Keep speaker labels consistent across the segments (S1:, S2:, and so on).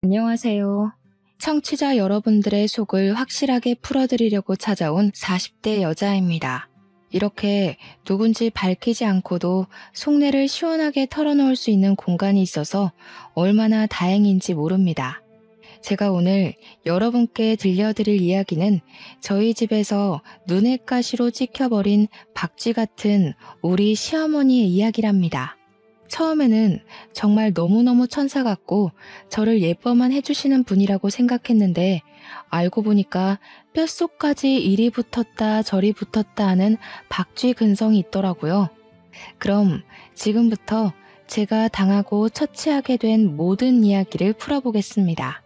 S1: 안녕하세요. 청취자 여러분들의 속을 확실하게 풀어드리려고 찾아온 40대 여자입니다. 이렇게 누군지 밝히지 않고도 속내를 시원하게 털어놓을 수 있는 공간이 있어서 얼마나 다행인지 모릅니다. 제가 오늘 여러분께 들려드릴 이야기는 저희 집에서 눈엣 가시로 찍혀버린 박쥐 같은 우리 시어머니의 이야기랍니다. 처음에는 정말 너무너무 천사 같고 저를 예뻐만 해주시는 분이라고 생각했는데 알고 보니까 뼛속까지 이리 붙었다 저리 붙었다 하는 박쥐 근성이 있더라고요. 그럼 지금부터 제가 당하고 처치하게 된 모든 이야기를 풀어보겠습니다.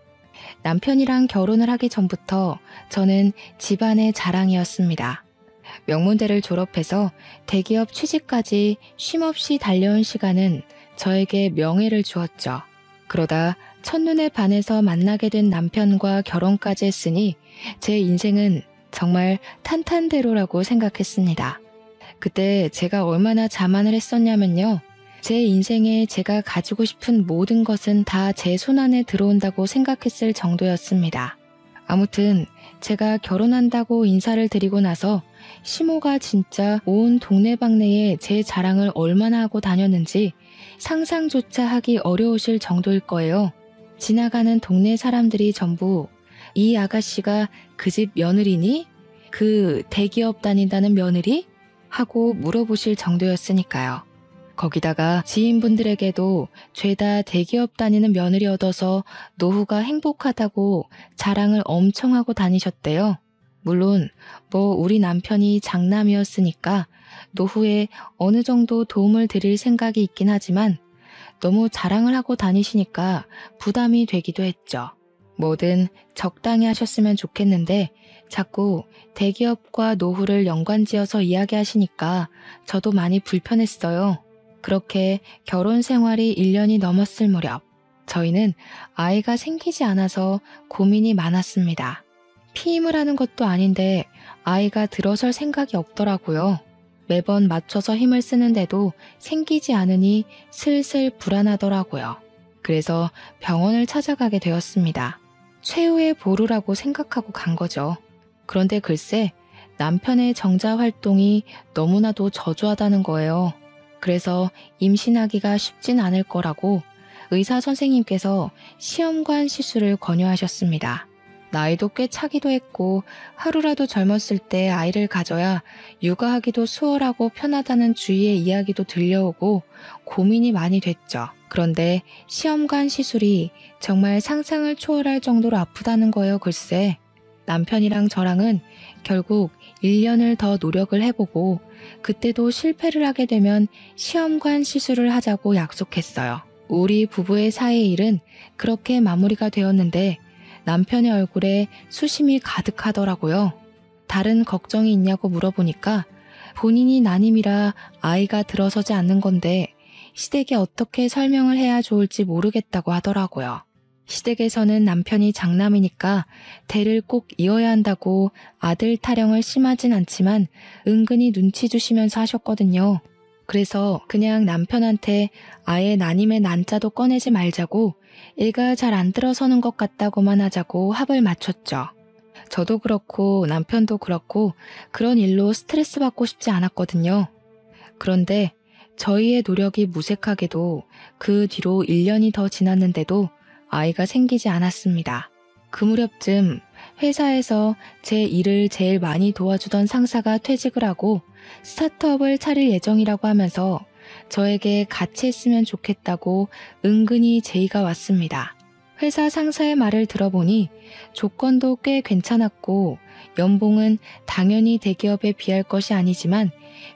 S1: 남편이랑 결혼을 하기 전부터 저는 집안의 자랑이었습니다. 명문대를 졸업해서 대기업 취직까지 쉼없이 달려온 시간은 저에게 명예를 주었죠. 그러다 첫눈에 반해서 만나게 된 남편과 결혼까지 했으니 제 인생은 정말 탄탄대로라고 생각했습니다. 그때 제가 얼마나 자만을 했었냐면요. 제 인생에 제가 가지고 싶은 모든 것은 다 제 손안에 들어온다고 생각했을 정도였습니다. 아무튼 제가 결혼한다고 인사를 드리고 나서 시모가 진짜 온 동네방네에 제 자랑을 얼마나 하고 다녔는지 상상조차 하기 어려우실 정도일 거예요. 지나가는 동네 사람들이 전부 이 아가씨가 그 집 며느리니? 그 대기업 다닌다는 며느리? 하고 물어보실 정도였으니까요. 거기다가 지인분들에게도 죄다 대기업 다니는 며느리 얻어서 노후가 행복하다고 자랑을 엄청 하고 다니셨대요. 물론 우리 남편이 장남이었으니까 노후에 어느 정도 도움을 드릴 생각이 있긴 하지만 너무 자랑을 하고 다니시니까 부담이 되기도 했죠. 뭐든 적당히 하셨으면 좋겠는데 자꾸 대기업과 노후를 연관지어서 이야기하시니까 저도 많이 불편했어요. 그렇게 결혼 생활이 1년이 넘었을 무렵 저희는 아이가 생기지 않아서 고민이 많았습니다. 피임을 하는 것도 아닌데 아이가 들어설 생각이 없더라고요. 매번 맞춰서 힘을 쓰는데도 생기지 않으니 슬슬 불안하더라고요. 그래서 병원을 찾아가게 되었습니다. 최후의 보루라고 생각하고 간 거죠. 그런데 글쎄 남편의 정자 활동이 너무나도 저조하다는 거예요. 그래서 임신하기가 쉽진 않을 거라고 의사 선생님께서 시험관 시술을 권유하셨습니다. 나이도 꽤 차기도 했고 하루라도 젊었을 때 아이를 가져야 육아하기도 수월하고 편하다는 주위의 이야기도 들려오고 고민이 많이 됐죠. 그런데 시험관 시술이 정말 상상을 초월할 정도로 아프다는 거예요. 글쎄 남편이랑 저랑은 결국 1년을 더 노력을 해보고 그때도 실패를 하게 되면 시험관 시술을 하자고 약속했어요. 우리 부부의 사이의 일은 그렇게 마무리가 되었는데 남편의 얼굴에 수심이 가득하더라고요. 다른 걱정이 있냐고 물어보니까 본인이 난임이라 아이가 들어서지 않는 건데 시댁에 어떻게 설명을 해야 좋을지 모르겠다고 하더라고요. 시댁에서는 남편이 장남이니까 대를 꼭 이어야 한다고 아들 타령을 심하진 않지만 은근히 눈치 주시면서 하셨거든요. 그래서 그냥 남편한테 아예 난임의 난자도 꺼내지 말자고 애가 잘 안 들어서는 것 같다고만 하자고 합을 맞췄죠. 저도 그렇고 남편도 그렇고 그런 일로 스트레스 받고 싶지 않았거든요. 그런데 저희의 노력이 무색하게도 그 뒤로 1년이 더 지났는데도 아이가 생기지 않았습니다. 그 무렵쯤 회사에서 제 일을 제일 많이 도와주던 상사가 퇴직을 하고 스타트업을 차릴 예정이라고 하면서 저에게 같이 했으면 좋겠다고 은근히 제의가 왔습니다. 회사 상사의 말을 들어보니 조건도 꽤 괜찮았고 연봉은 당연히 대기업에 비할 것이 아니지만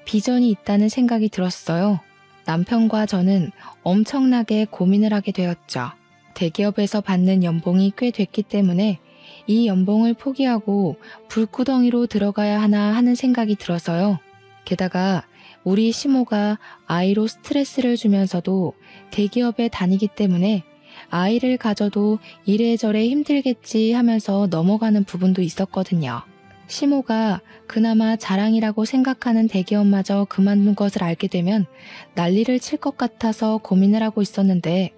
S1: 비전이 있다는 생각이 들었어요. 남편과 저는 엄청나게 고민을 하게 되었죠. 대기업에서 받는 연봉이 꽤 됐기 때문에 이 연봉을 포기하고 불구덩이로 들어가야 하나 하는 생각이 들어서요. 게다가 우리 시모가 아이로 스트레스를 주면서도 대기업에 다니기 때문에 아이를 가져도 이래저래 힘들겠지 하면서 넘어가는 부분도 있었거든요. 시모가 그나마 자랑이라고 생각하는 대기업마저 그만둔 것을 알게 되면 난리를 칠 것 같아서 고민을 하고 있었는데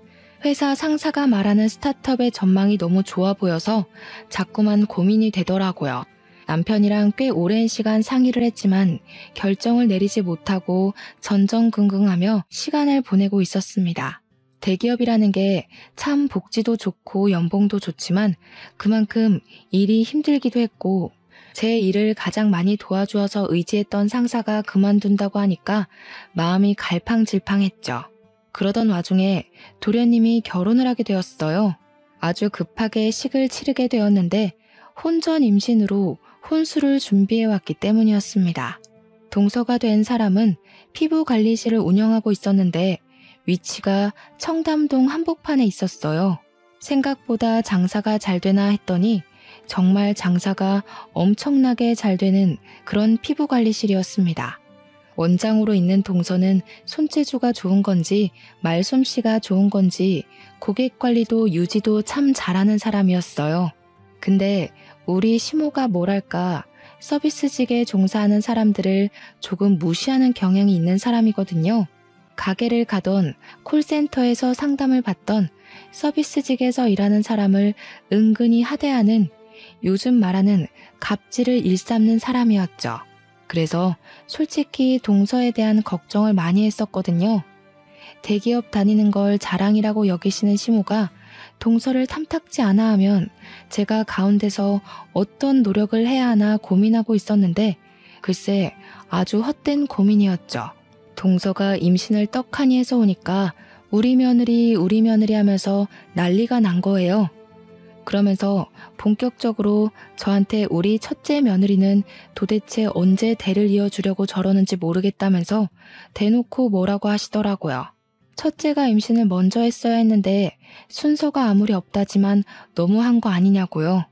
S1: 회사 상사가 말하는 스타트업의 전망이 너무 좋아 보여서 자꾸만 고민이 되더라고요. 남편이랑 꽤 오랜 시간 상의를 했지만 결정을 내리지 못하고 전전긍긍하며 시간을 보내고 있었습니다. 대기업이라는 게 참 복지도 좋고 연봉도 좋지만 그만큼 일이 힘들기도 했고 제 일을 가장 많이 도와주어서 의지했던 상사가 그만둔다고 하니까 마음이 갈팡질팡했죠. 그러던 와중에 도련님이 결혼을 하게 되었어요. 아주 급하게 식을 치르게 되었는데 혼전 임신으로 혼수를 준비해왔기 때문이었습니다. 동서가 된 사람은 피부관리실을 운영하고 있었는데 위치가 청담동 한복판에 있었어요. 생각보다 장사가 잘 되나 했더니 정말 장사가 엄청나게 잘 되는 그런 피부관리실이었습니다. 원장으로 있는 동서는 손재주가 좋은 건지 말솜씨가 좋은 건지 고객 관리도 유지도 참 잘하는 사람이었어요. 근데 우리 시모가 뭐랄까 서비스직에 종사하는 사람들을 조금 무시하는 경향이 있는 사람이거든요. 가게를 가던 콜센터에서 상담을 받던 서비스직에서 일하는 사람을 은근히 하대하는 요즘 말하는 갑질을 일삼는 사람이었죠. 그래서 솔직히 동서에 대한 걱정을 많이 했었거든요. 대기업 다니는 걸 자랑이라고 여기시는 시모가 동서를 탐탁지 않아 하면 제가 가운데서 어떤 노력을 해야 하나 고민하고 있었는데 글쎄 아주 헛된 고민이었죠. 동서가 임신을 떡하니 해서 오니까 우리 며느리 하면서 난리가 난 거예요. 그러면서 본격적으로 저한테 우리 첫째 며느리는 도대체 언제 대를 이어주려고 저러는지 모르겠다면서 대놓고 뭐라고 하시더라고요. 첫째가 임신을 먼저 했어야 했는데 순서가 아무리 없다지만 너무한 거 아니냐고요.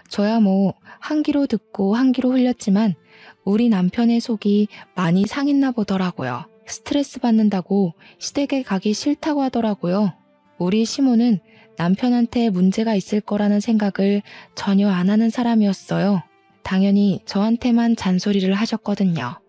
S1: 저야 뭐 한기로 듣고 한기로 흘렸지만 우리 남편의 속이 많이 상했나 보더라고요. 스트레스 받는다고 시댁에 가기 싫다고 하더라고요. 우리 시모는 남편한테 문제가 있을 거라는 생각을 전혀 안 하는 사람이었어요. 당연히 저한테만 잔소리를 하셨거든요.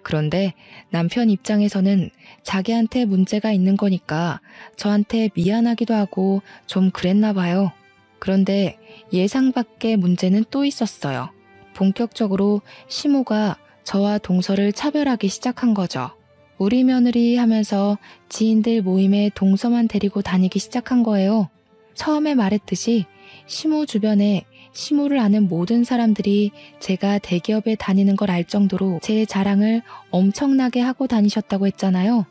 S1: 그런데 남편 입장에서는 자기한테 문제가 있는 거니까 저한테 미안하기도 하고 좀 그랬나 봐요. 그런데 예상 밖의 문제는 또 있었어요. 본격적으로 시모가 저와 동서를 차별하기 시작한 거죠. 우리 며느리 하면서 지인들 모임에 동서만 데리고 다니기 시작한 거예요. 처음에 말했듯이 시모 주변에 시모를 아는 모든 사람들이 제가 대기업에 다니는 걸 알 정도로 제 자랑을 엄청나게 하고 다니셨다고 했잖아요.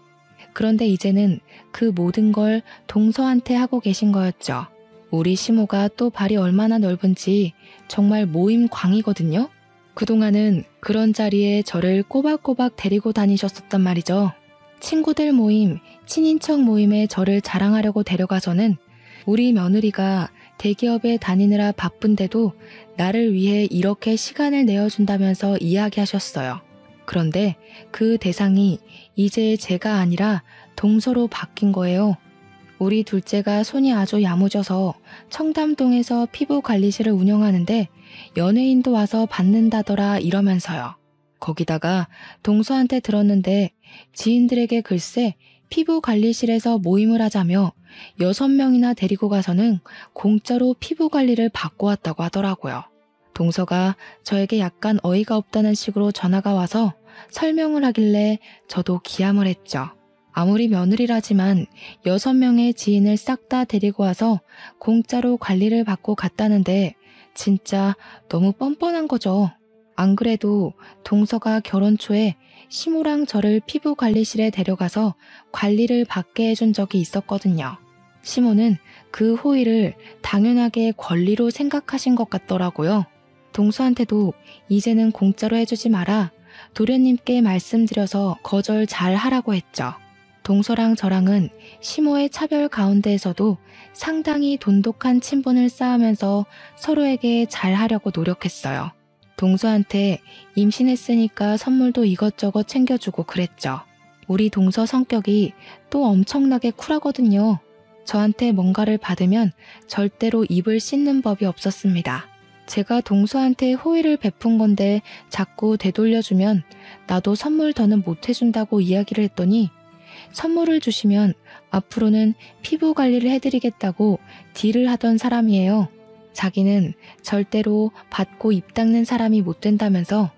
S1: 그런데 이제는 그 모든 걸 동서한테 하고 계신 거였죠. 우리 시모가 또 발이 얼마나 넓은지 정말 모임 광이거든요. 그동안은 그런 자리에 저를 꼬박꼬박 데리고 다니셨었단 말이죠. 친구들 모임, 친인척 모임에 저를 자랑하려고 데려가서는 우리 며느리가 대기업에 다니느라 바쁜데도 나를 위해 이렇게 시간을 내어준다면서 이야기하셨어요. 그런데 그 대상이 이제 제가 아니라 동서로 바뀐 거예요. 우리 둘째가 손이 아주 야무져서 청담동에서 피부관리실을 운영하는데 연예인도 와서 받는다더라 이러면서요. 거기다가 동서한테 들었는데 지인들에게 글쎄 피부관리실에서 모임을 하자며 6명이나 데리고 가서는 공짜로 피부관리를 받고 왔다고 하더라고요. 동서가 저에게 약간 어이가 없다는 식으로 전화가 와서 설명을 하길래 저도 기함을 했죠. 아무리 며느리라지만 6명의 지인을 싹 다 데리고 와서 공짜로 관리를 받고 갔다는데 진짜 너무 뻔뻔한 거죠. 안 그래도 동서가 결혼 초에 시모랑 저를 피부관리실에 데려가서 관리를 받게 해준 적이 있었거든요. 시모는 그 호의를 당연하게 권리로 생각하신 것 같더라고요. 동서한테도 이제는 공짜로 해주지 마라. 도련님께 말씀드려서 거절 잘 하라고 했죠. 동서랑 저랑은 시모의 차별 가운데에서도 상당히 돈독한 친분을 쌓으면서 서로에게 잘하려고 노력했어요. 동서한테 임신했으니까 선물도 이것저것 챙겨주고 그랬죠. 우리 동서 성격이 또 엄청나게 쿨하거든요. 저한테 뭔가를 받으면 절대로 입을 씻는 법이 없었습니다. 제가 동서한테 호의를 베푼 건데 자꾸 되돌려주면 나도 선물 더는 못 해준다고 이야기를 했더니 선물을 주시면 앞으로는 피부 관리를 해드리겠다고 딜을 하던 사람이에요. 자기는 절대로 받고 입 닦는 사람이 못 된다면서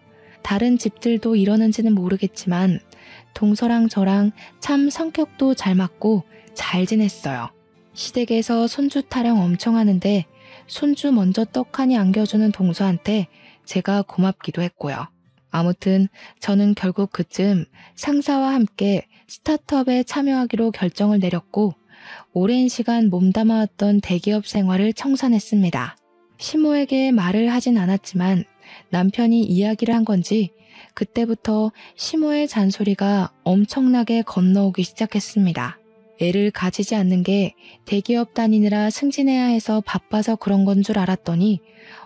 S1: 다른 집들도 이러는지는 모르겠지만 동서랑 저랑 참 성격도 잘 맞고 잘 지냈어요. 시댁에서 손주 타령 엄청 하는데 손주 먼저 떡하니 안겨주는 동서한테 제가 고맙기도 했고요. 아무튼 저는 결국 그쯤 상사와 함께 스타트업에 참여하기로 결정을 내렸고 오랜 시간 몸담아왔던 대기업 생활을 청산했습니다. 시모에게 말을 하진 않았지만 남편이 이야기를 한 건지 그때부터 시모의 잔소리가 엄청나게 건너오기 시작했습니다. 애를 가지지 않는 게 대기업 다니느라 승진해야 해서 바빠서 그런 건 줄 알았더니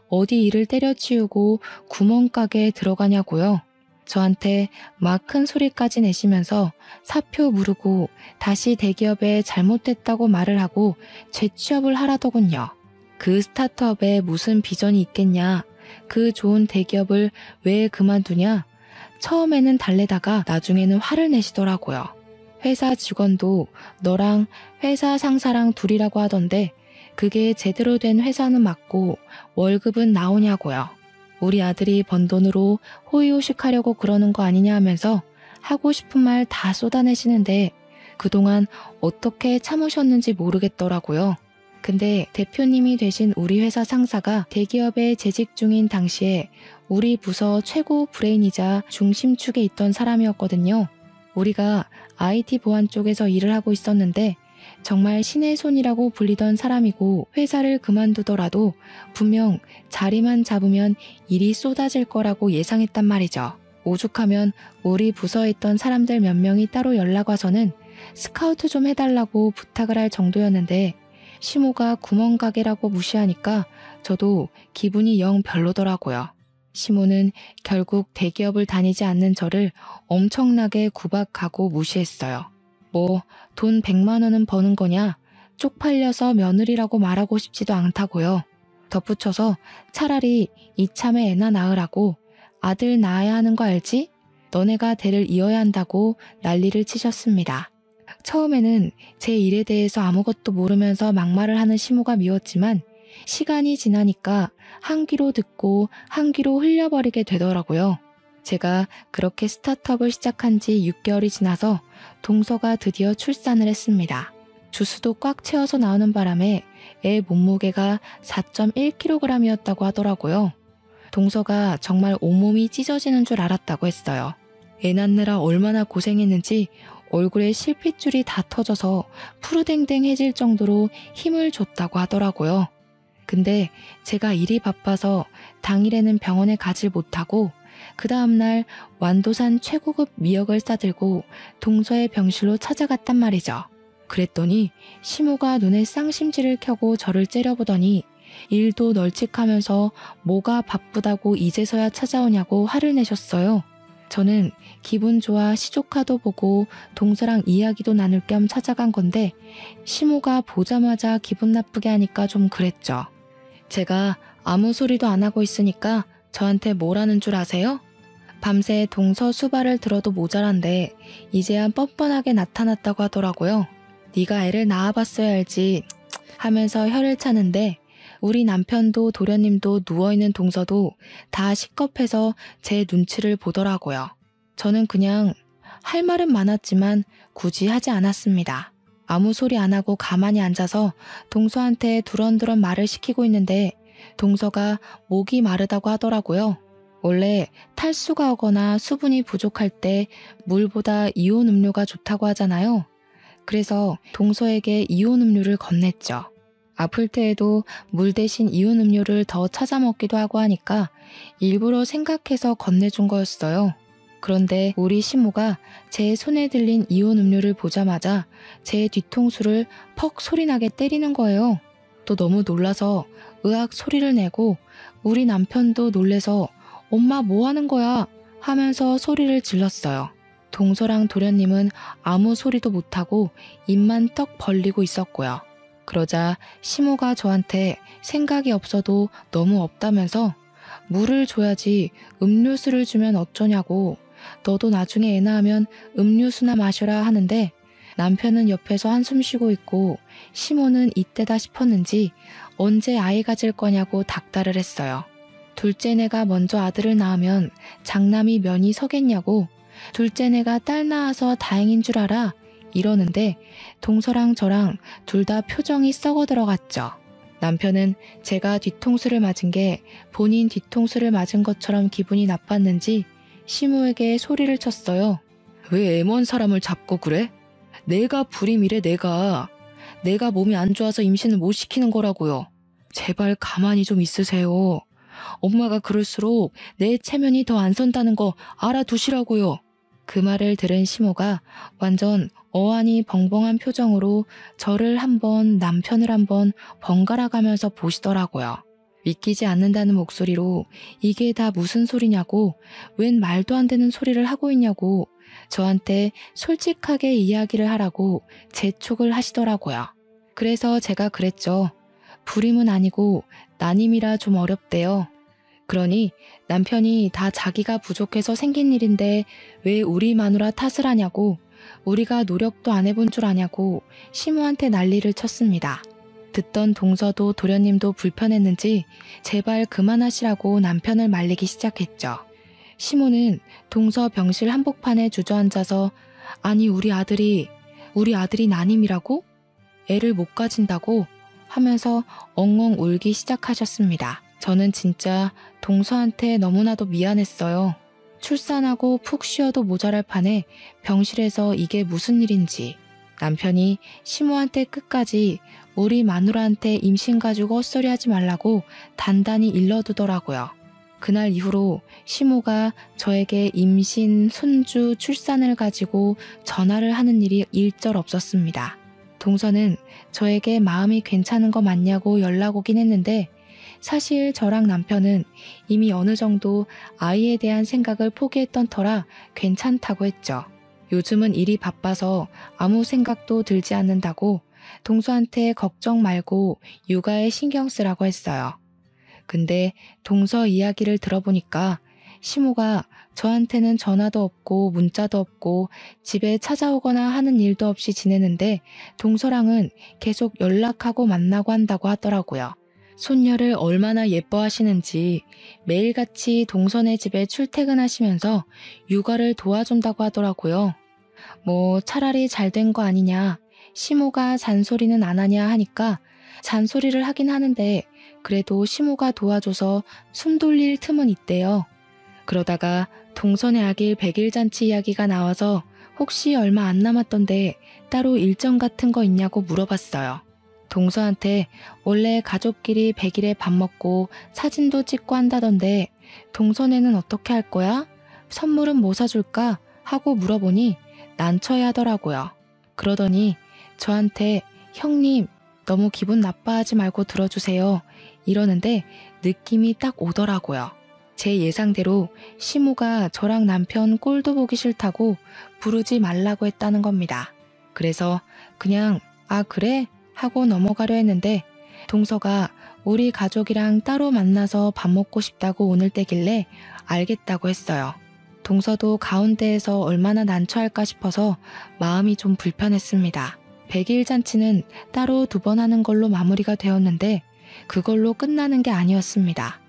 S1: 어디 일을 때려치우고 구멍가게에 들어가냐고요. 저한테 막 큰 소리까지 내시면서 사표 무르고 다시 대기업에 잘못됐다고 말을 하고 재취업을 하라더군요. 그 스타트업에 무슨 비전이 있겠냐, 그 좋은 대기업을 왜 그만두냐, 처음에는 달래다가 나중에는 화를 내시더라고요. 회사 직원도 너랑 회사 상사랑 둘이라고 하던데 그게 제대로 된 회사는 맞고 월급은 나오냐고요. 우리 아들이 번 돈으로 호의호식하려고 그러는 거 아니냐 하면서 하고 싶은 말 다 쏟아내시는데 그동안 어떻게 참으셨는지 모르겠더라고요. 근데 대표님이 되신 우리 회사 상사가 대기업에 재직 중인 당시에 우리 부서 최고 브레인이자 중심축에 있던 사람이었거든요. 우리가 IT 보안 쪽에서 일을 하고 있었는데 정말 신의 손이라고 불리던 사람이고 회사를 그만두더라도 분명 자리만 잡으면 일이 쏟아질 거라고 예상했단 말이죠. 오죽하면 우리 부서에 있던 사람들 몇 명이 따로 연락 와서는 스카우트 좀 해달라고 부탁을 할 정도였는데 시모가 구멍가게라고 무시하니까 저도 기분이 영 별로더라고요. 시모는 결국 대기업을 다니지 않는 저를 엄청나게 구박하고 무시했어요. 뭐 돈 100만 원은 버는 거냐? 쪽팔려서 며느리라고 말하고 싶지도 않다고요. 덧붙여서 차라리 이참에 애나 낳으라고 아들 낳아야 하는 거 알지? 너네가 대를 이어야 한다고 난리를 치셨습니다. 처음에는 제 일에 대해서 아무것도 모르면서 막말을 하는 시모가 미웠지만 시간이 지나니까 한 귀로 듣고 한 귀로 흘려버리게 되더라고요. 제가 그렇게 스타트업을 시작한 지 6개월이 지나서 동서가 드디어 출산을 했습니다. 주스도 꽉 채워서 나오는 바람에 애 몸무게가 4.1kg이었다고 하더라고요. 동서가 정말 온몸이 찢어지는 줄 알았다고 했어요. 애 낳느라 얼마나 고생했는지 얼굴에 실핏줄이 다 터져서 푸르댕댕해질 정도로 힘을 줬다고 하더라고요. 근데 제가 일이 바빠서 당일에는 병원에 가질 못하고 그 다음날 완도산 최고급 미역을 싸들고 동서의 병실로 찾아갔단 말이죠. 그랬더니 시모가 눈에 쌍심지를 켜고 저를 째려보더니 일도 널찍하면서 뭐가 바쁘다고 이제서야 찾아오냐고 화를 내셨어요. 저는 기분 좋아 시조카도 보고 동서랑 이야기도 나눌 겸 찾아간 건데 시모가 보자마자 기분 나쁘게 하니까 좀 그랬죠. 제가 아무 소리도 안 하고 있으니까 저한테 뭐라는 줄 아세요? 밤새 동서 수발을 들어도 모자란데 이제야 뻔뻔하게 나타났다고 하더라고요. 네가 애를 낳아봤어야 알지 하면서 혀를 차는데 우리 남편도 도련님도 누워있는 동서도 다 식겁해서 제 눈치를 보더라고요. 저는 그냥 할 말은 많았지만 굳이 하지 않았습니다. 아무 소리 안 하고 가만히 앉아서 동서한테 두런두런 말을 시키고 있는데 동서가 목이 마르다고 하더라고요. 원래 탈수가 오거나 수분이 부족할 때 물보다 이온 음료가 좋다고 하잖아요. 그래서 동서에게 이온 음료를 건넸죠. 아플 때에도 물 대신 이온 음료를 더 찾아 먹기도 하고 하니까 일부러 생각해서 건네준 거였어요. 그런데 우리 시모가 제 손에 들린 이온 음료를 보자마자 제 뒤통수를 퍽 소리나게 때리는 거예요. 또 너무 놀라서 으악 소리를 내고 우리 남편도 놀래서 엄마 뭐 하는 거야 하면서 소리를 질렀어요. 동서랑 도련님은 아무 소리도 못하고 입만 떡 벌리고 있었고요. 그러자 시모가 저한테 생각이 없어도 너무 없다면서 물을 줘야지 음료수를 주면 어쩌냐고 너도 나중에 애 낳으면 음료수나 마셔라 하는데 남편은 옆에서 한숨 쉬고 있고 시모는 이때다 싶었는지 언제 아이 가질 거냐고 닥달을 했어요. 둘째네가 먼저 아들을 낳으면 장남이 면이 서겠냐고, 둘째네가 딸 낳아서 다행인 줄 알아 이러는데 동서랑 저랑 둘 다 표정이 썩어 들어갔죠. 남편은 제가 뒤통수를 맞은 게 본인 뒤통수를 맞은 것처럼 기분이 나빴는지 시모에게 소리를 쳤어요. 왜 애먼 사람을 잡고 그래? 내가 불임이래. 내가 몸이 안 좋아서 임신을 못 시키는 거라고요. 제발 가만히 좀 있으세요. 엄마가 그럴수록 내 체면이 더 안 선다는 거 알아두시라고요. 그 말을 들은 시모가 완전 어안이 벙벙한 표정으로 저를 한번 남편을 한번 번갈아 가면서 보시더라고요. 믿기지 않는다는 목소리로 이게 다 무슨 소리냐고, 웬 말도 안 되는 소리를 하고 있냐고 저한테 솔직하게 이야기를 하라고 재촉을 하시더라고요. 그래서 제가 그랬죠. 불임은 아니고 난임이라 좀 어렵대요. 그러니 남편이 다 자기가 부족해서 생긴 일인데 왜 우리 마누라 탓을 하냐고, 우리가 노력도 안 해본 줄 아냐고 시모한테 난리를 쳤습니다. 듣던 동서도 도련님도 불편했는지 제발 그만하시라고 남편을 말리기 시작했죠. 시모는 동서 병실 한복판에 주저앉아서 아니 우리 아들이 난임이라고? 애를 못 가진다고? 하면서 엉엉 울기 시작하셨습니다. 저는 진짜 동서한테 너무나도 미안했어요. 출산하고 푹 쉬어도 모자랄 판에 병실에서 이게 무슨 일인지. 남편이 시모한테 끝까지 우리 마누라한테 임신 가지고 헛소리 하지 말라고 단단히 일러두더라고요. 그날 이후로 시모가 저에게 임신, 손주, 출산을 가지고 전화를 하는 일이 일절 없었습니다. 동서는 저에게 마음이 괜찮은 거 맞냐고 연락 오긴 했는데 사실 저랑 남편은 이미 어느 정도 아이에 대한 생각을 포기했던 터라 괜찮다고 했죠. 요즘은 일이 바빠서 아무 생각도 들지 않는다고 동서한테 걱정 말고 육아에 신경 쓰라고 했어요. 근데 동서 이야기를 들어보니까 시모가 저한테는 전화도 없고 문자도 없고 집에 찾아오거나 하는 일도 없이 지내는데 동서랑은 계속 연락하고 만나고 한다고 하더라고요. 손녀를 얼마나 예뻐하시는지 매일같이 동서네 집에 출퇴근하시면서 육아를 도와준다고 하더라고요. 뭐 차라리 잘된 거 아니냐, 시모가 잔소리는 안 하냐 하니까 잔소리를 하긴 하는데 그래도 시모가 도와줘서 숨 돌릴 틈은 있대요. 그러다가 동서네 아기 100일 잔치 이야기가 나와서 혹시 얼마 안 남았던데 따로 일정 같은 거 있냐고 물어봤어요. 동서한테 원래 가족끼리 100일에 밥 먹고 사진도 찍고 한다던데 동서네는 어떻게 할 거야? 선물은 뭐 사줄까? 하고 물어보니 난처해 하더라고요. 그러더니 저한테 형님 너무 기분 나빠하지 말고 들어주세요 이러는데 느낌이 딱 오더라고요. 제 예상대로 시모가 저랑 남편 꼴도 보기 싫다고 부르지 말라고 했다는 겁니다. 그래서 그냥 아 그래? 하고 넘어가려 했는데 동서가 우리 가족이랑 따로 만나서 밥 먹고 싶다고 오늘 때길래 알겠다고 했어요. 동서도 가운데에서 얼마나 난처할까 싶어서 마음이 좀 불편했습니다. 100일 잔치는 따로 2번 하는 걸로 마무리가 되었는데 그걸로 끝나는 게 아니었습니다.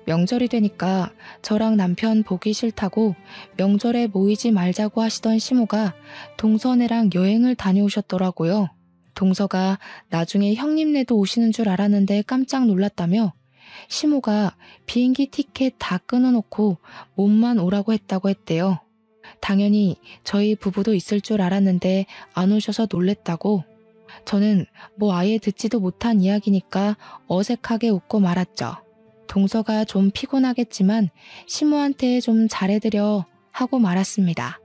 S1: 명절이 되니까 저랑 남편 보기 싫다고 명절에 모이지 말자고 하시던 시모가 동서네랑 여행을 다녀오셨더라고요. 동서가 나중에 형님네도 오시는 줄 알았는데 깜짝 놀랐다며 시모가 비행기 티켓 다 끊어놓고 몸만 오라고 했다고 했대요. 당연히 저희 부부도 있을 줄 알았는데 안 오셔서 놀랬다고. 저는 뭐 아예 듣지도 못한 이야기니까 어색하게 웃고 말았죠. 동서가 좀 피곤하겠지만 시모한테 좀 잘해드려 하고 말았습니다.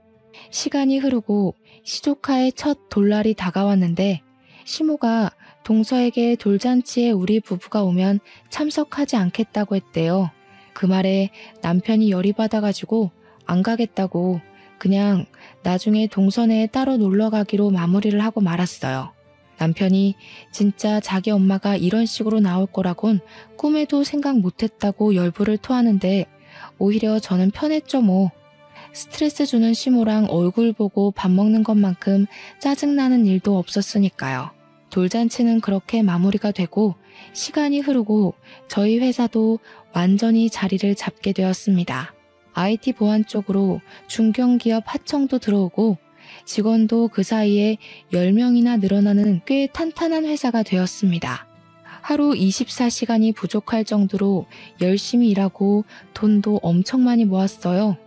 S1: 시간이 흐르고 시조카의 첫 돌날이 다가왔는데 시모가 동서에게 돌잔치에 우리 부부가 오면 참석하지 않겠다고 했대요. 그 말에 남편이 열이 받아가지고 안 가겠다고 그냥 나중에 동서네에 따로 놀러 가기로 마무리를 하고 말았어요. 남편이 진짜 자기 엄마가 이런 식으로 나올 거라곤 꿈에도 생각 못했다고 열불을 토하는데 오히려 저는 편했죠 뭐. 스트레스 주는 시모랑 얼굴 보고 밥 먹는 것만큼 짜증나는 일도 없었으니까요. 돌잔치는 그렇게 마무리가 되고 시간이 흐르고 저희 회사도 완전히 자리를 잡게 되었습니다. IT 보안 쪽으로 중견기업 하청도 들어오고 직원도 그 사이에 10명이나 늘어나는 꽤 탄탄한 회사가 되었습니다. 하루 24시간이 부족할 정도로 열심히 일하고 돈도 엄청 많이 모았어요.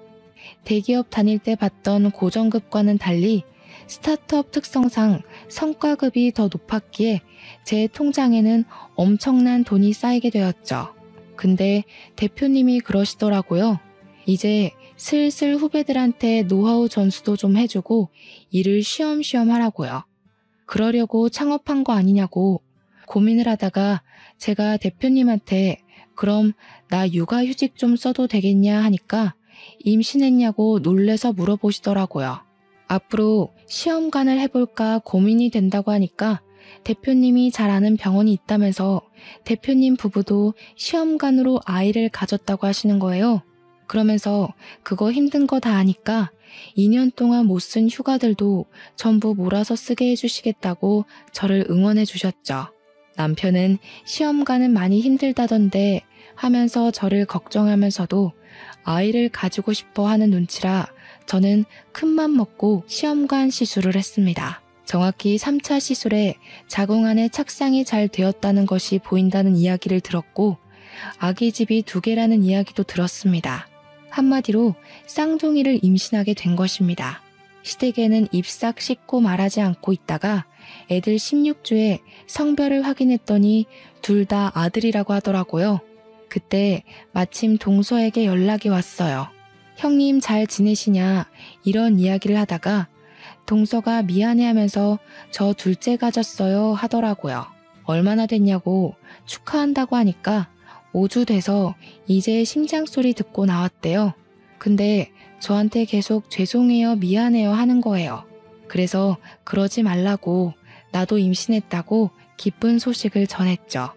S1: 대기업 다닐 때 받던 고정급과는 달리 스타트업 특성상 성과급이 더 높았기에 제 통장에는 엄청난 돈이 쌓이게 되었죠. 근데 대표님이 그러시더라고요. 이제 슬슬 후배들한테 노하우 전수도 좀 해주고 일을 쉬엄쉬엄 하라고요. 그러려고 창업한 거 아니냐고 고민을 하다가 제가 대표님한테 그럼 나 육아휴직 좀 써도 되겠냐 하니까 임신했냐고 놀래서 물어보시더라고요. 앞으로 시험관을 해볼까 고민이 된다고 하니까 대표님이 잘 아는 병원이 있다면서 대표님 부부도 시험관으로 아이를 가졌다고 하시는 거예요. 그러면서 그거 힘든 거 다 아니까 2년 동안 못 쓴 휴가들도 전부 몰아서 쓰게 해주시겠다고 저를 응원해 주셨죠. 남편은 시험관은 많이 힘들다던데 하면서 저를 걱정하면서도 아이를 가지고 싶어 하는 눈치라 저는 큰맘 먹고 시험관 시술을 했습니다. 정확히 3차 시술에 자궁 안에 착상이 잘 되었다는 것이 보인다는 이야기를 들었고 아기 집이 2개라는 이야기도 들었습니다. 한마디로 쌍둥이를 임신하게 된 것입니다. 시댁에는 입싹 씻고 말하지 않고 있다가 애들 16주에 성별을 확인했더니 둘 다 아들이라고 하더라고요. 그때 마침 동서에게 연락이 왔어요. 형님 잘 지내시냐 이런 이야기를 하다가 동서가 미안해하면서 저 둘째 가졌어요 하더라고요. 얼마나 됐냐고 축하한다고 하니까 5주 돼서 이제 심장소리 듣고 나왔대요. 근데 저한테 계속 죄송해요 미안해요 하는 거예요. 그래서 그러지 말라고 나도 임신했다고 기쁜 소식을 전했죠.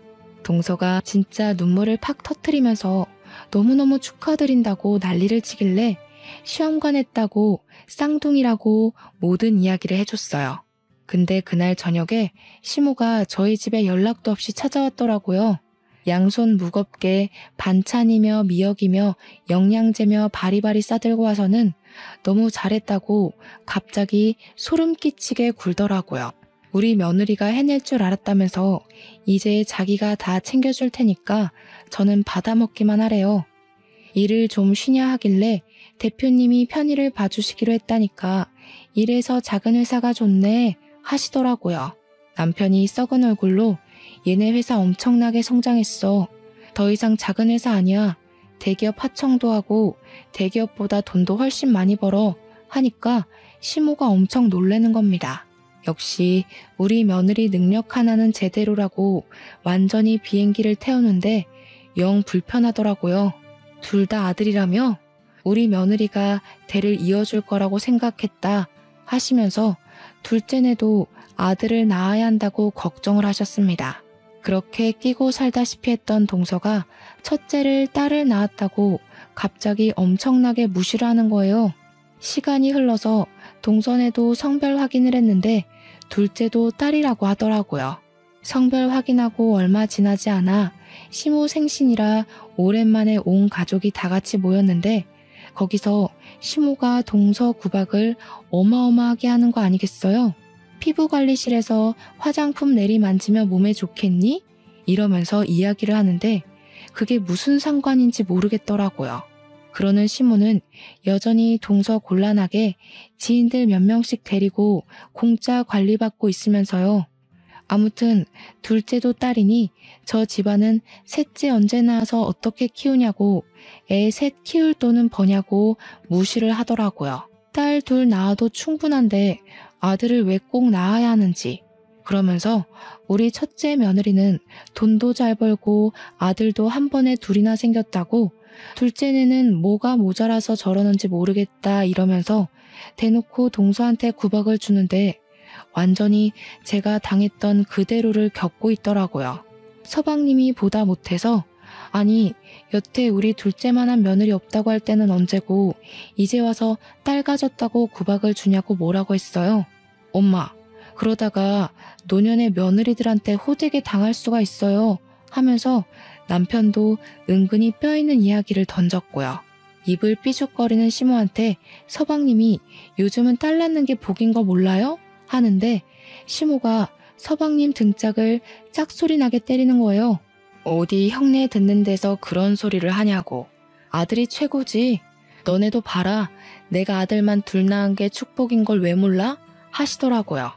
S1: 동서가 진짜 눈물을 팍 터뜨리면서 너무너무 축하드린다고 난리를 치길래 시험관 했다고 쌍둥이라고 모든 이야기를 해줬어요. 근데 그날 저녁에 시모가 저희 집에 연락도 없이 찾아왔더라고요. 양손 무겁게 반찬이며 미역이며 영양제며 바리바리 싸들고 와서는 너무 잘했다고 갑자기 소름 끼치게 굴더라고요. 우리 며느리가 해낼 줄 알았다면서 이제 자기가 다 챙겨줄 테니까 저는 받아먹기만 하래요. 일을 좀 쉬냐 하길래 대표님이 편의를 봐주시기로 했다니까 이래서 작은 회사가 좋네 하시더라고요. 남편이 썩은 얼굴로 얘네 회사 엄청나게 성장했어. 더 이상 작은 회사 아니야. 대기업 하청도 하고 대기업보다 돈도 훨씬 많이 벌어 하니까 시모가 엄청 놀라는 겁니다. 역시 우리 며느리 능력 하나는 제대로라고 완전히 비행기를 태우는데 영 불편하더라고요. 둘 다 아들이라며 우리 며느리가 대를 이어줄 거라고 생각했다 하시면서 둘째네도 아들을 낳아야 한다고 걱정을 하셨습니다. 그렇게 끼고 살다시피 했던 동서가 첫째를 딸을 낳았다고 갑자기 엄청나게 무시를 하는 거예요. 시간이 흘러서 동서네도 성별 확인을 했는데 둘째도 딸이라고 하더라고요. 성별 확인하고 얼마 지나지 않아 시모 생신이라 오랜만에 온 가족이 다 같이 모였는데 거기서 시모가 동서 구박을 어마어마하게 하는 거 아니겠어요? 피부관리실에서 화장품 내리만지면 몸에 좋겠니? 이러면서 이야기를 하는데 그게 무슨 상관인지 모르겠더라고요. 그러는 시모는 여전히 동서 곤란하게 지인들 몇 명씩 데리고 공짜 관리받고 있으면서요. 아무튼 둘째도 딸이니 저 집안은 셋째 언제 낳아서 어떻게 키우냐고 애 셋 키울 돈은 버냐고 무시를 하더라고요. 딸 둘 낳아도 충분한데 아들을 왜 꼭 낳아야 하는지. 그러면서 우리 첫째 며느리는 돈도 잘 벌고 아들도 한 번에 둘이나 생겼다고 둘째는 뭐가 모자라서 저러는지 모르겠다 이러면서 대놓고 동서한테 구박을 주는데 완전히 제가 당했던 그대로를 겪고 있더라고요. 서방님이 보다 못해서 아니, 여태 우리 둘째만한 며느리 없다고 할 때는 언제고 이제 와서 딸 가졌다고 구박을 주냐고 뭐라고 했어요. 엄마, 그러다가 노년의 며느리들한테 호되게 당할 수가 있어요 하면서 남편도 은근히 뼈있는 이야기를 던졌고요. 입을 삐죽거리는 시모한테 서방님이 요즘은 딸 낳는 게 복인 거 몰라요? 하는데 시모가 서방님 등짝을 짝소리 나게 때리는 거예요. 어디 형네 듣는 데서 그런 소리를 하냐고. 아들이 최고지. 너네도 봐라. 내가 아들만 둘 낳은 게 축복인 걸 왜 몰라? 하시더라고요.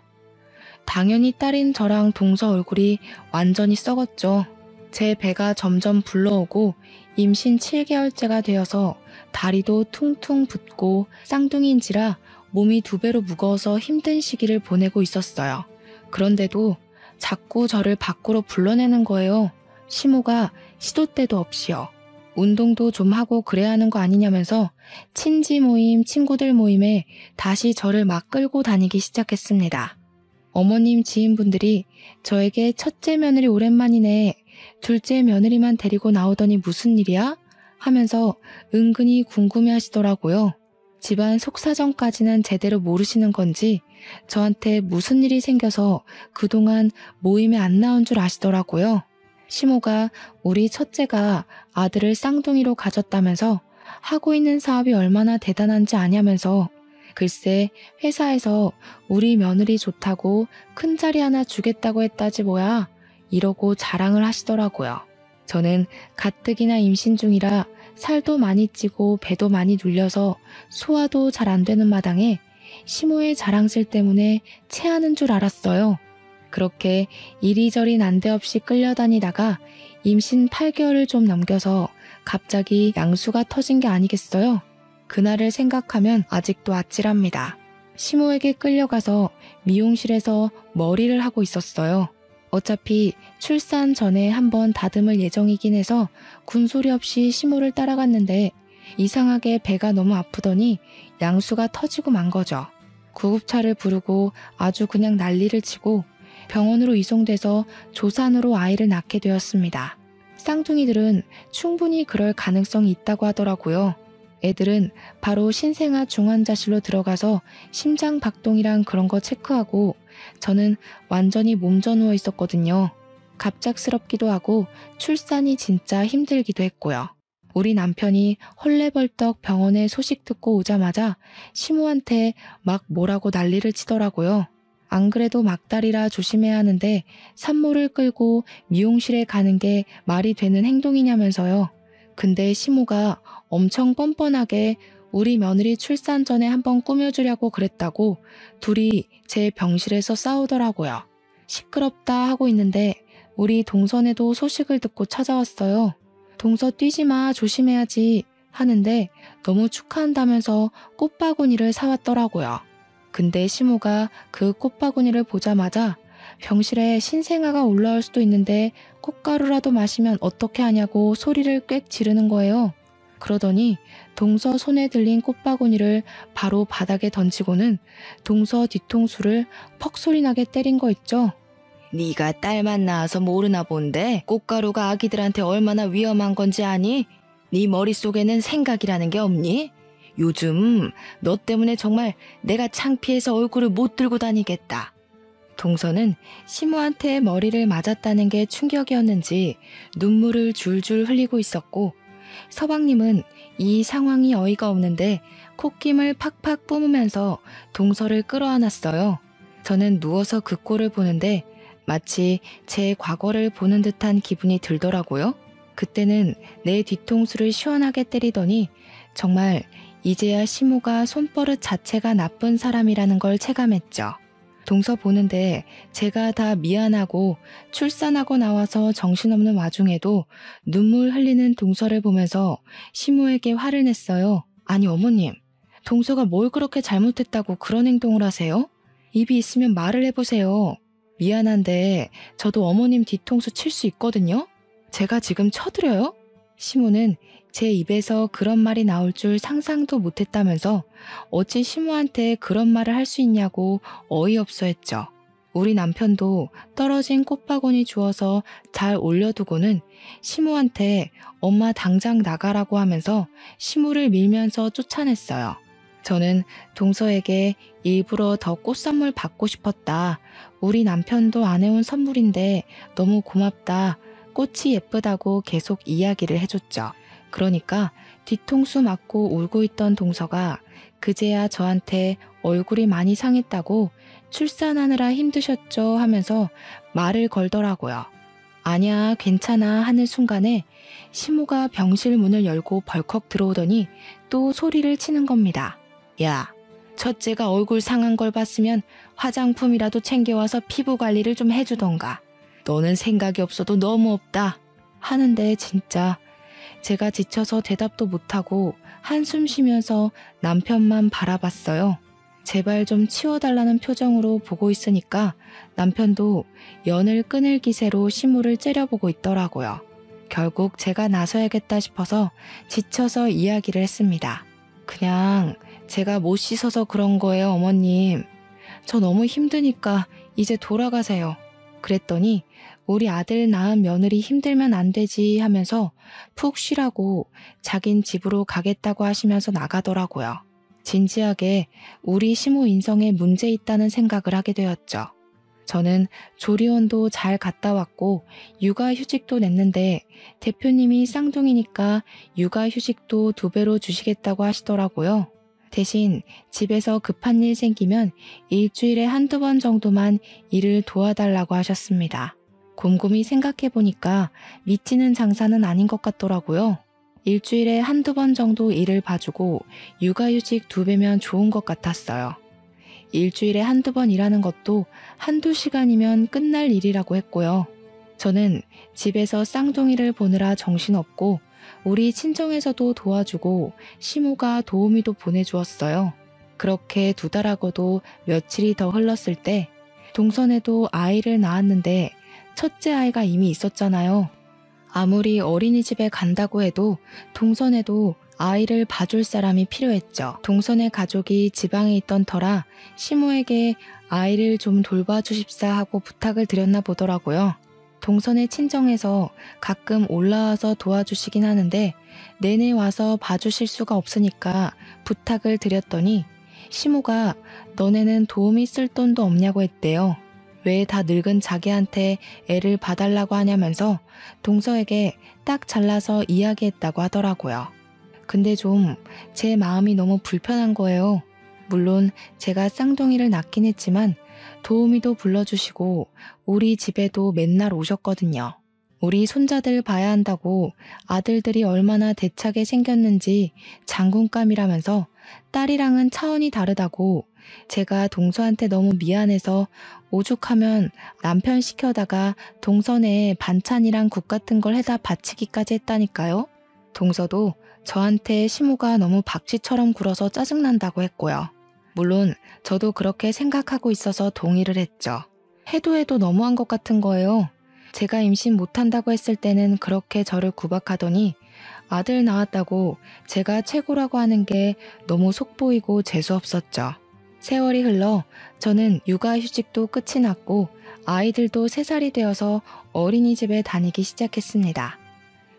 S1: 당연히 딸인 저랑 동서 얼굴이 완전히 썩었죠. 제 배가 점점 불러오고 임신 7개월째가 되어서 다리도 퉁퉁 붓고 쌍둥이인지라 몸이 2배로 무거워서 힘든 시기를 보내고 있었어요. 그런데도 자꾸 저를 밖으로 불러내는 거예요. 시모가 시도 때도 없이요. 운동도 좀 하고 그래야 하는 거 아니냐면서 친지 모임, 친구들 모임에 다시 저를 막 끌고 다니기 시작했습니다. 어머님 지인분들이 저에게 첫째 며느리 오랜만이네, 둘째 며느리만 데리고 나오더니 무슨 일이야? 하면서 은근히 궁금해 하시더라고요. 집안 속사정까지는 제대로 모르시는 건지 저한테 무슨 일이 생겨서 그동안 모임에 안 나온 줄 아시더라고요. 시모가 우리 첫째가 아들을 쌍둥이로 가졌다면서 하고 있는 사업이 얼마나 대단한지 아냐면서 글쎄 회사에서 우리 며느리 좋다고 큰 자리 하나 주겠다고 했다지 뭐야 이러고 자랑을 하시더라고요. 저는 가뜩이나 임신 중이라 살도 많이 찌고 배도 많이 눌려서 소화도 잘 안 되는 마당에 시모의 자랑질 때문에 체하는 줄 알았어요. 그렇게 이리저리 난데없이 끌려다니다가 임신 8개월을 좀 넘겨서 갑자기 양수가 터진 게 아니겠어요? 그날을 생각하면 아직도 아찔합니다. 시모에게 끌려가서 미용실에서 머리를 하고 있었어요. 어차피 출산 전에 한번 다듬을 예정이긴 해서 군소리 없이 시모를 따라갔는데 이상하게 배가 너무 아프더니 양수가 터지고 만 거죠. 구급차를 부르고 아주 그냥 난리를 치고 병원으로 이송돼서 조산으로 아이를 낳게 되었습니다. 쌍둥이들은 충분히 그럴 가능성이 있다고 하더라고요. 애들은 바로 신생아 중환자실로 들어가서 심장 박동이랑 그런 거 체크하고 저는 완전히 몸져 누워 있었거든요. 갑작스럽기도 하고 출산이 진짜 힘들기도 했고요. 우리 남편이 헐레벌떡 병원에 소식 듣고 오자마자 시모한테 막 뭐라고 난리를 치더라고요. 안 그래도 막달이라 조심해야 하는데 산모를 끌고 미용실에 가는 게 말이 되는 행동이냐면서요. 근데 시모가 엄청 뻔뻔하게 우리 며느리 출산 전에 한번 꾸며주려고 그랬다고 둘이 제 병실에서 싸우더라고요. 시끄럽다 하고 있는데 우리 동선에도 소식을 듣고 찾아왔어요. 동서 뛰지 마, 조심해야지 하는데 너무 축하한다면서 꽃바구니를 사왔더라고요. 근데 시모가 그 꽃바구니를 보자마자 병실에 신생아가 올라올 수도 있는데 꽃가루라도 마시면 어떻게 하냐고 소리를 꽥 지르는 거예요. 그러더니 동서 손에 들린 꽃바구니를 바로 바닥에 던지고는 동서 뒤통수를 퍽 소리나게 때린 거 있죠. 네가 딸만 낳아서 모르나 본데 꽃가루가 아기들한테 얼마나 위험한 건지 아니? 네 머릿속에는 생각이라는 게 없니? 요즘 너 때문에 정말 내가 창피해서 얼굴을 못 들고 다니겠다. 동서는 시모한테 머리를 맞았다는 게 충격이었는지 눈물을 줄줄 흘리고 있었고 서방님은 이 상황이 어이가 없는데 콧김을 팍팍 뿜으면서 동서를 끌어안았어요. 저는 누워서 그 꼴을 보는데 마치 제 과거를 보는 듯한 기분이 들더라고요. 그때는 내 뒤통수를 시원하게 때리더니 정말 이제야 시모가 손버릇 자체가 나쁜 사람이라는 걸 체감했죠. 동서 보는데 제가 다 미안하고 출산하고 나와서 정신없는 와중에도 눈물 흘리는 동서를 보면서 시모에게 화를 냈어요. 아니 어머님, 동서가 뭘 그렇게 잘못했다고 그런 행동을 하세요? 입이 있으면 말을 해보세요. 미안한데 저도 어머님 뒤통수 칠 수 있거든요? 제가 지금 쳐드려요? 시모는 제 입에서 그런 말이 나올 줄 상상도 못했다면서 어찌 시모한테 그런 말을 할 수 있냐고 어이없어 했죠. 우리 남편도 떨어진 꽃바구니 주워서 잘 올려두고는 시무한테 엄마 당장 나가라고 하면서 시무를 밀면서 쫓아냈어요. 저는 동서에게 일부러 더 꽃 선물 받고 싶었다. 우리 남편도 안 해온 선물인데 너무 고맙다. 꽃이 예쁘다고 계속 이야기를 해줬죠. 그러니까 뒤통수 맞고 울고 있던 동서가 그제야 저한테 얼굴이 많이 상했다고 출산하느라 힘드셨죠 하면서 말을 걸더라고요. 아니야, 괜찮아 하는 순간에 시무가 병실 문을 열고 벌컥 들어오더니 또 소리를 치는 겁니다. 야, 첫째가 얼굴 상한 걸 봤으면 화장품이라도 챙겨와서 피부 관리를 좀 해주던가. 너는 생각이 없어도 너무 없다. 하는데 진짜 제가 지쳐서 대답도 못하고 한숨 쉬면서 남편만 바라봤어요. 제발 좀 치워달라는 표정으로 보고 있으니까 남편도 연을 끊을 기세로 시무를 째려보고 있더라고요. 결국 제가 나서야겠다 싶어서 지쳐서 이야기를 했습니다. 그냥 제가 못 씻어서 그런 거예요, 어머님. 저 너무 힘드니까 이제 돌아가세요. 그랬더니 우리 아들 낳은 며느리 힘들면 안 되지 하면서 푹 쉬라고 자긴 집으로 가겠다고 하시면서 나가더라고요. 진지하게 우리 시무 인성에 문제 있다는 생각을 하게 되었죠. 저는 조리원도 잘 갔다 왔고 육아휴직도 냈는데 대표님이 쌍둥이니까 육아휴직도 2배로 주시겠다고 하시더라고요. 대신 집에서 급한 일 생기면 일주일에 1~2번 정도만 일을 도와달라고 하셨습니다. 곰곰이 생각해보니까 미치는 장사는 아닌 것 같더라고요. 일주일에 1~2번 정도 일을 봐주고 육아휴직 2배면 좋은 것 같았어요. 일주일에 1~2번 일하는 것도 1~2시간이면 끝날 일이라고 했고요. 저는 집에서 쌍둥이를 보느라 정신없고 우리 친정에서도 도와주고 시무가 도우미도 보내주었어요. 그렇게 2달하고도 며칠이 더 흘렀을 때 동선에도 아이를 낳았는데 첫째 아이가 이미 있었잖아요. 아무리 어린이집에 간다고 해도 동선에도 아이를 봐줄 사람이 필요했죠. 동선의 가족이 지방에 있던 터라 시무에게 아이를 좀 돌봐주십사 하고 부탁을 드렸나 보더라고요. 동선의 친정에서 가끔 올라와서 도와주시긴 하는데 내내 와서 봐주실 수가 없으니까 부탁을 드렸더니 시무가 너네는 도우미 쓸 돈도 없냐고 했대요. 왜 다 늙은 자기한테 애를 봐달라고 하냐면서 동서에게 딱 잘라서 이야기했다고 하더라고요. 근데 좀 제 마음이 너무 불편한 거예요. 물론 제가 쌍둥이를 낳긴 했지만 도우미도 불러주시고 우리 집에도 맨날 오셨거든요. 우리 손자들 봐야 한다고 아들들이 얼마나 대차게 생겼는지 장군감이라면서 딸이랑은 차원이 다르다고 제가 동서한테 너무 미안해서 오죽하면 남편 시켜다가 동선에 반찬이랑 국 같은 걸 해다 바치기까지 했다니까요. 동서도 저한테 시무가 너무 박쥐처럼 굴어서 짜증난다고 했고요. 물론 저도 그렇게 생각하고 있어서 동의를 했죠. 해도 너무한 것 같은 거예요. 제가 임신 못한다고 했을 때는 그렇게 저를 구박하더니 아들 낳았다고 제가 최고라고 하는 게 너무 속보이고 재수없었죠. 세월이 흘러 저는 육아휴직도 끝이 났고 아이들도 3살이 되어서 어린이집에 다니기 시작했습니다.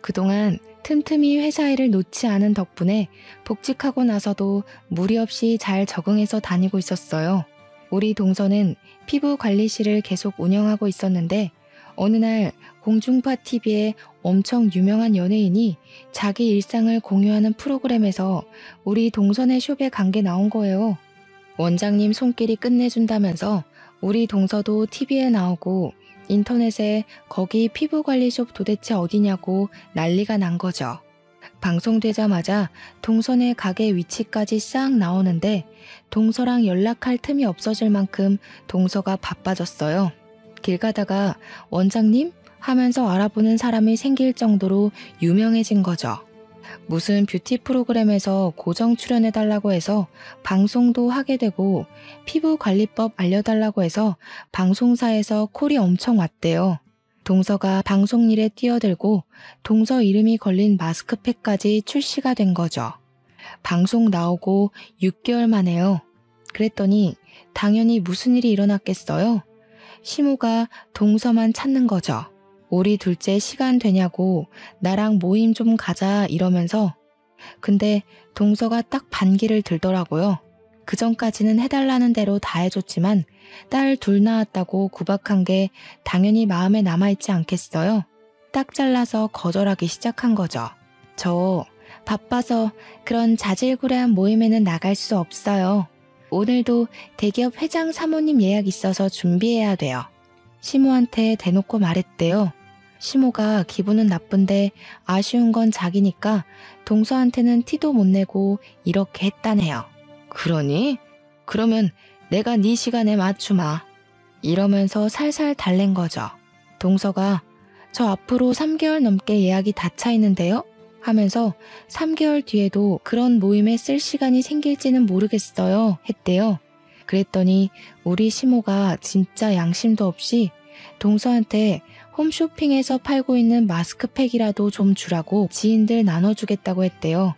S1: 그동안 틈틈이 회사 일을 놓지 않은 덕분에 복직하고 나서도 무리 없이 잘 적응해서 다니고 있었어요. 우리 동서는 피부관리실을 계속 운영하고 있었는데 어느 날 공중파 TV에 엄청 유명한 연예인이 자기 일상을 공유하는 프로그램에서 우리 동선의 숍에 간 게 나온 거예요. 원장님 손길이 끝내준다면서 우리 동서도 TV에 나오고 인터넷에 거기 피부관리숍 도대체 어디냐고 난리가 난 거죠. 방송되자마자 동선의 가게 위치까지 싹 나오는데 동서랑 연락할 틈이 없어질 만큼 동서가 바빠졌어요. 길 가다가 원장님? 하면서 알아보는 사람이 생길 정도로 유명해진 거죠. 무슨 뷰티 프로그램에서 고정 출연해달라고 해서 방송도 하게 되고 피부관리법 알려달라고 해서 방송사에서 콜이 엄청 왔대요. 동서가 방송 일에 뛰어들고 동서 이름이 걸린 마스크팩까지 출시가 된 거죠. 방송 나오고 6개월 만에요. 그랬더니 당연히 무슨 일이 일어났겠어요? 시모가 동서만 찾는 거죠. 우리 둘째 시간 되냐고 나랑 모임 좀 가자 이러면서. 근데 동서가 딱 반기를 들더라고요. 그전까지는 해달라는 대로 다 해줬지만 딸 둘 낳았다고 구박한 게 당연히 마음에 남아있지 않겠어요? 딱 잘라서 거절하기 시작한 거죠. 저 바빠서 그런 자질구레한 모임에는 나갈 수 없어요. 오늘도 대기업 회장 사모님 예약 있어서 준비해야 돼요. 시모한테 대놓고 말했대요. 시모가 기분은 나쁜데 아쉬운 건 자기니까 동서한테는 티도 못 내고 이렇게 했다네요. 그러니? 그러면 내가 네 시간에 맞추마. 이러면서 살살 달랜 거죠. 동서가 저 앞으로 3개월 넘게 예약이 다 차 있는데요? 하면서 3개월 뒤에도 그런 모임에 쓸 시간이 생길지는 모르겠어요 했대요. 그랬더니 우리 시모가 진짜 양심도 없이 동서한테 홈쇼핑에서 팔고 있는 마스크팩이라도 좀 주라고 지인들 나눠주겠다고 했대요.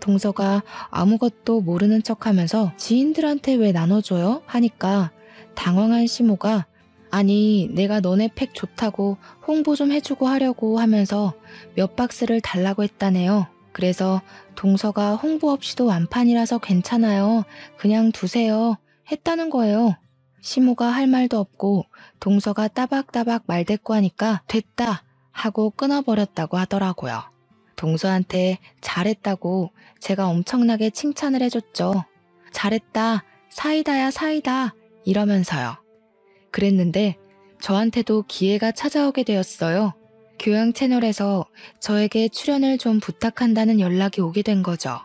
S1: 동서가 아무것도 모르는 척하면서 지인들한테 왜 나눠줘요? 하니까 당황한 시모가 아니 내가 너네 팩 좋다고 홍보 좀 해주고 하려고 하면서 몇 박스를 달라고 했다네요. 그래서 동서가 홍보 없이도 완판이라서 괜찮아요. 그냥 두세요. 했다는 거예요. 시모가 할 말도 없고 동서가 따박따박 말대꾸하니까 됐다 하고 끊어버렸다고 하더라고요. 동서한테 잘했다고 제가 엄청나게 칭찬을 해줬죠. 잘했다, 사이다야 사이다 이러면서요. 그랬는데 저한테도 기회가 찾아오게 되었어요. 교양 채널에서 저에게 출연을 좀 부탁한다는 연락이 오게 된 거죠.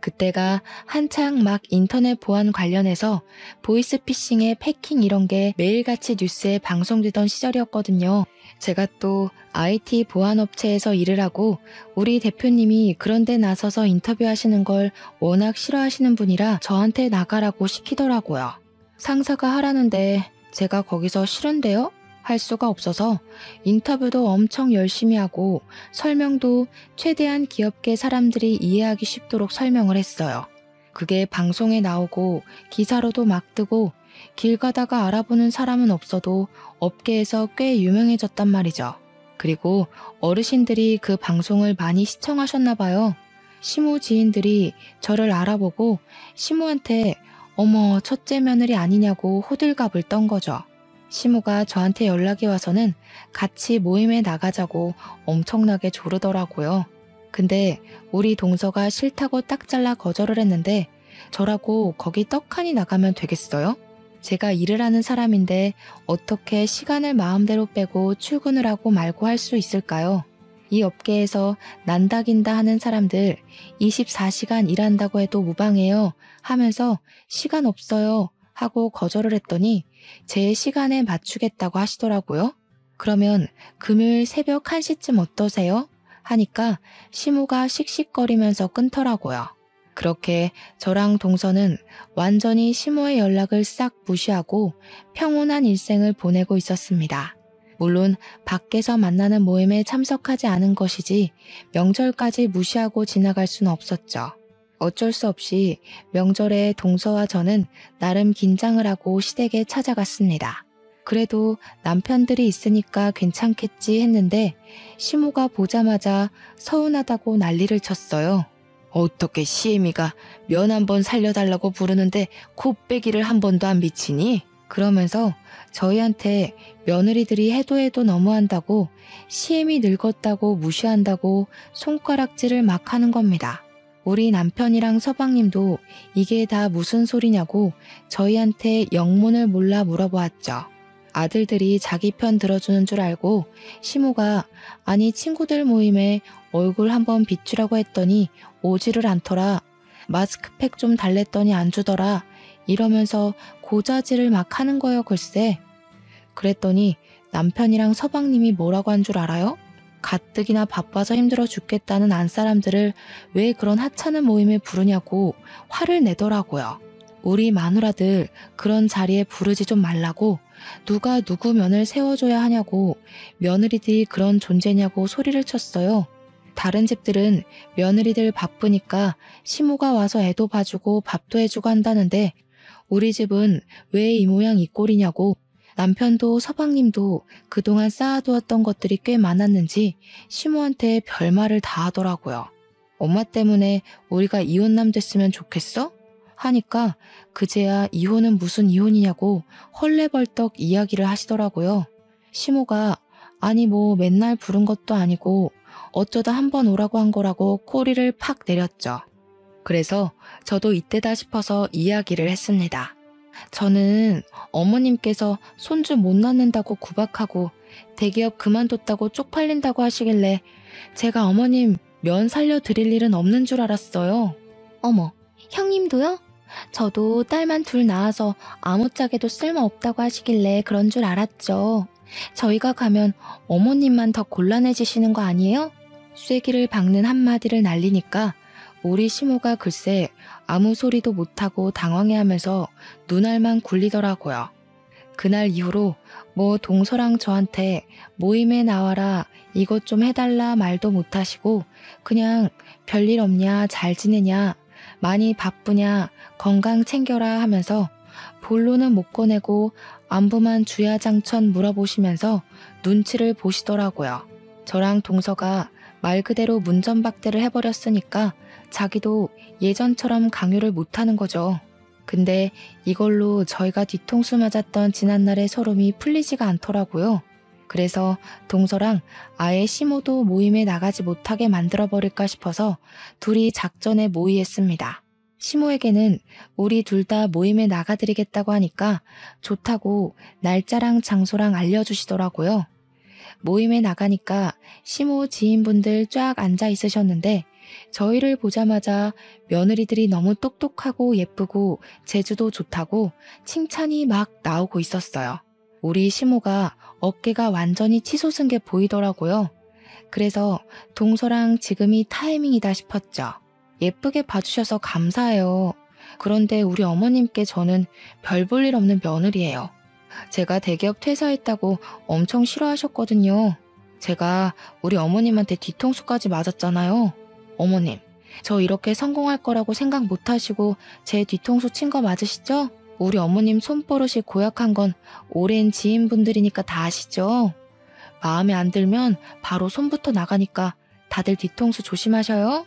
S1: 그때가 한창 막 인터넷 보안 관련해서 보이스피싱에 패킹 이런 게 매일같이 뉴스에 방송되던 시절이었거든요. 제가 또 IT 보안업체에서 일을 하고 우리 대표님이 그런 데 나서서 인터뷰하시는 걸 워낙 싫어하시는 분이라 저한테 나가라고 시키더라고요. 상사가 하라는데 제가 거기서 싫은데요? 할 수가 없어서 인터뷰도 엄청 열심히 하고 설명도 최대한 기업계 사람들이 이해하기 쉽도록 설명을 했어요. 그게 방송에 나오고 기사로도 막 뜨고 길 가다가 알아보는 사람은 없어도 업계에서 꽤 유명해졌단 말이죠. 그리고 어르신들이 그 방송을 많이 시청하셨나 봐요. 시모 지인들이 저를 알아보고 시모한테 어머 첫째 며느리 아니냐고 호들갑을 떤 거죠. 시모가 저한테 연락이 와서는 같이 모임에 나가자고 엄청나게 조르더라고요. 근데 우리 동서가 싫다고 딱 잘라 거절을 했는데 저라고 거기 떡하니 나가면 되겠어요? 제가 일을 하는 사람인데 어떻게 시간을 마음대로 빼고 출근을 하고 말고 할 수 있을까요? 이 업계에서 난다긴다 하는 사람들 24시간 일한다고 해도 무방해요 하면서 시간 없어요 하고 거절을 했더니 제 시간에 맞추겠다고 하시더라고요. 그러면 금요일 새벽 1시쯤 어떠세요? 하니까 시모가 씩씩거리면서 끊더라고요. 그렇게 저랑 동서는 완전히 시모의 연락을 싹 무시하고 평온한 일생을 보내고 있었습니다. 물론 밖에서 만나는 모임에 참석하지 않은 것이지 명절까지 무시하고 지나갈 수는 없었죠. 어쩔 수 없이 명절에 동서와 저는 나름 긴장을 하고 시댁에 찾아갔습니다. 그래도 남편들이 있으니까 괜찮겠지 했는데 시모가 보자마자 서운하다고 난리를 쳤어요. 어떻게 시애미가 면 한 번 살려달라고 부르는데 콧배기를 한 번도 안 비치니? 그러면서 저희한테 며느리들이 해도 해도 너무한다고 시애미 늙었다고 무시한다고 손가락질을 막 하는 겁니다. 우리 남편이랑 서방님도 이게 다 무슨 소리냐고 저희한테 영문을 몰라 물어보았죠. 아들들이 자기 편 들어주는 줄 알고 시모가 아니 친구들 모임에 얼굴 한번 비추라고 했더니 오지를 않더라. 마스크팩 좀 달랬더니 안 주더라. 이러면서 고자질을 막 하는 거요 글쎄. 그랬더니 남편이랑 서방님이 뭐라고 한 줄 알아요? 가뜩이나 바빠서 힘들어 죽겠다는 안사람들을 왜 그런 하찮은 모임에 부르냐고 화를 내더라고요. 우리 마누라들 그런 자리에 부르지 좀 말라고 누가 누구 면을 세워줘야 하냐고 며느리들이 그런 존재냐고 소리를 쳤어요. 다른 집들은 며느리들 바쁘니까 시모가 와서 애도 봐주고 밥도 해주고 한다는데 우리 집은 왜 이 모양 이 꼴이냐고 남편도 서방님도 그동안 쌓아두었던 것들이 꽤 많았는지 시모한테 별말을 다 하더라고요. 엄마 때문에 우리가 이혼남 됐으면 좋겠어? 하니까 그제야 이혼은 무슨 이혼이냐고 헐레벌떡 이야기를 하시더라고요. 시모가 아니 뭐 맨날 부른 것도 아니고 어쩌다 한번 오라고 한 거라고 꼬리를 팍 내렸죠. 그래서 저도 이때다 싶어서 이야기를 했습니다. 저는 어머님께서 손주 못 낳는다고 구박하고 대기업 그만뒀다고 쪽팔린다고 하시길래 제가 어머님 면 살려드릴 일은 없는 줄 알았어요. 어머, 형님도요? 저도 딸만 둘 낳아서 아무짝에도 쓸모없다고 하시길래 그런 줄 알았죠. 저희가 가면 어머님만 더 곤란해지시는 거 아니에요? 쐐기를 박는 한마디를 날리니까 우리 시모가 글쎄 아무 소리도 못하고 당황해하면서 눈알만 굴리더라고요. 그날 이후로 뭐 동서랑 저한테 모임에 나와라 이것 좀 해달라 말도 못하시고 그냥 별일 없냐 잘 지내냐 많이 바쁘냐 건강 챙겨라 하면서 본론은 못 꺼내고 안부만 주야장천 물어보시면서 눈치를 보시더라고요. 저랑 동서가 말 그대로 문전박대를 해버렸으니까 자기도 예전처럼 강요를 못하는 거죠. 근데 이걸로 저희가 뒤통수 맞았던 지난날의 서름이 풀리지가 않더라고요. 그래서 동서랑 아예 시모도 모임에 나가지 못하게 만들어버릴까 싶어서 둘이 작전에 모의했습니다. 시모에게는 우리 둘 다 모임에 나가드리겠다고 하니까 좋다고 날짜랑 장소랑 알려주시더라고요. 모임에 나가니까 시모 지인분들 쫙 앉아 있으셨는데 저희를 보자마자 며느리들이 너무 똑똑하고 예쁘고 재주도 좋다고 칭찬이 막 나오고 있었어요. 우리 시모가 어깨가 완전히 치솟은 게 보이더라고요. 그래서 동서랑 지금이 타이밍이다 싶었죠. 예쁘게 봐주셔서 감사해요. 그런데 우리 어머님께 저는 별 볼 일 없는 며느리예요. 제가 대기업 퇴사했다고 엄청 싫어하셨거든요. 제가 우리 어머님한테 뒤통수까지 맞았잖아요. 어머님, 저 이렇게 성공할 거라고 생각 못 하시고 제 뒤통수 친 거 맞으시죠? 우리 어머님 손버릇이 고약한 건 오랜 지인분들이니까 다 아시죠? 마음에 안 들면 바로 손부터 나가니까 다들 뒤통수 조심하셔요.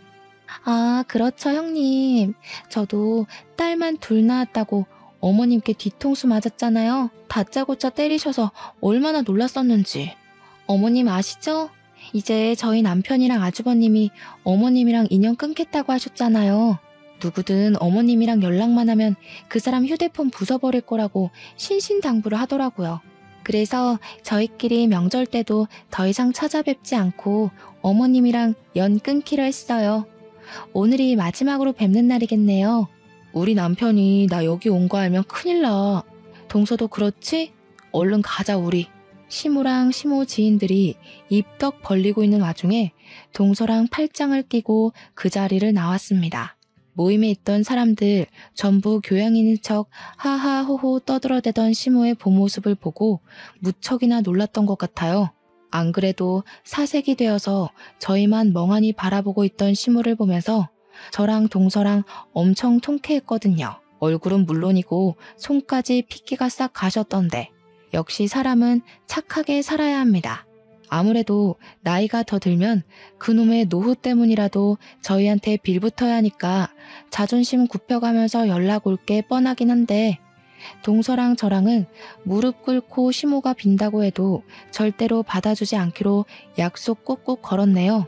S1: 아, 그렇죠, 형님. 저도 딸만 둘 낳았다고 어머님께 뒤통수 맞았잖아요. 다짜고짜 때리셔서 얼마나 놀랐었는지. 어머님 아시죠? 이제 저희 남편이랑 아주버님이 어머님이랑 인연 끊겠다고 하셨잖아요. 누구든 어머님이랑 연락만 하면 그 사람 휴대폰 부숴버릴 거라고 신신당부를 하더라고요. 그래서 저희끼리 명절 때도 더 이상 찾아뵙지 않고 어머님이랑 연 끊기로 했어요. 오늘이 마지막으로 뵙는 날이겠네요. 우리 남편이 나 여기 온 거 알면 큰일 나. 동서도 그렇지? 얼른 가자 우리. 시모랑 시모 지인들이 입덕 벌리고 있는 와중에 동서랑 팔짱을 끼고 그 자리를 나왔습니다. 모임에 있던 사람들 전부 교양인인 척 하하호호 떠들어대던 시모의 본 모습을 보고 무척이나 놀랐던 것 같아요. 안 그래도 사색이 되어서 저희만 멍하니 바라보고 있던 시모를 보면서 저랑 동서랑 엄청 통쾌했거든요. 얼굴은 물론이고 손까지 핏기가 싹 가셨던데 역시 사람은 착하게 살아야 합니다. 아무래도 나이가 더 들면 그놈의 노후 때문이라도 저희한테 빌붙어야 하니까 자존심 굽혀가면서 연락 올 게 뻔하긴 한데 동서랑 저랑은 무릎 꿇고 시모가 빈다고 해도 절대로 받아주지 않기로 약속 꼭꼭 걸었네요.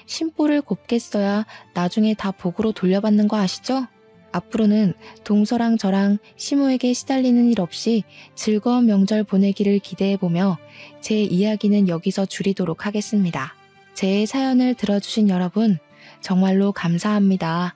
S1: 심보를 곱게 써야 나중에 다 복으로 돌려받는 거 아시죠? 앞으로는 동서랑 저랑 시모에게 시달리는 일 없이 즐거운 명절 보내기를 기대해보며 제 이야기는 여기서 줄이도록 하겠습니다. 제 사연을 들어주신 여러분 정말로 감사합니다.